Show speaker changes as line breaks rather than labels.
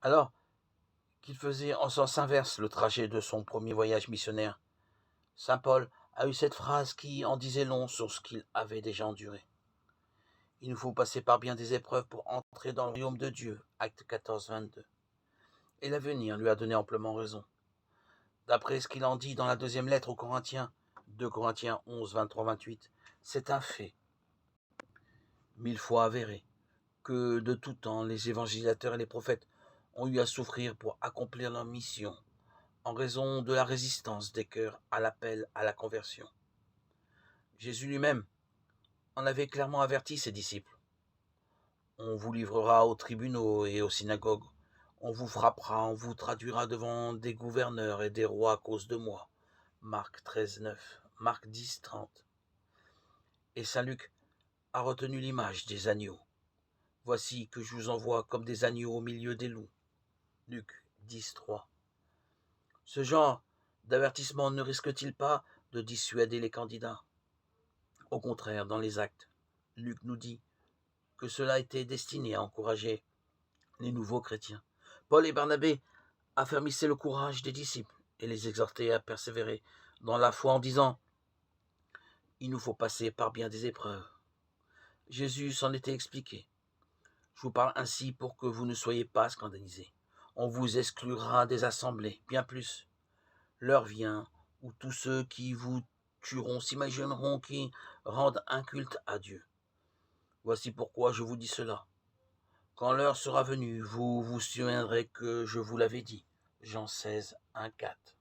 Alors qu'il faisait en sens inverse le trajet de son premier voyage missionnaire, saint Paul a eu cette phrase qui en disait long sur ce qu'il avait déjà enduré. Il nous faut passer par bien des épreuves pour entrer dans le royaume de Dieu, acte 14, 22. Et l'avenir lui a donné amplement raison. D'après ce qu'il en dit dans la deuxième lettre aux Corinthiens, 2 Corinthiens 11, 23, 28, c'est un fait, 1000 fois avéré, que de tout temps les évangélisateurs et les prophètes ont eu à souffrir pour accomplir leur mission, en raison de la résistance des cœurs à l'appel à la conversion. Jésus lui-même en avait clairement averti ses disciples. On vous livrera aux tribunaux et aux synagogues, on vous frappera, on vous traduira devant des gouverneurs et des rois à cause de moi. Marc 13, 9, Marc 10, 30. Et saint Luc a retenu l'image des agneaux. Voici que je vous envoie comme des agneaux au milieu des loups. Luc 10, 3. Ce genre d'avertissement ne risque-t-il pas de dissuader les candidats? Au contraire, dans les actes, Luc nous dit que cela était destiné à encourager les nouveaux chrétiens. Paul et Barnabé affermissaient le courage des disciples et les exhortaient à persévérer dans la foi en disant « Il nous faut passer par bien des épreuves ». Jésus s'en était expliqué. Je vous parle ainsi pour que vous ne soyez pas scandalisés. On vous exclura des assemblées, bien plus. L'heure vient où tous ceux qui vous tueront s'imagineront qu'ils rendent un culte à Dieu. Voici pourquoi je vous dis cela. Quand l'heure sera venue, vous vous souviendrez que je vous l'avais dit. Jean 16, 1, 4.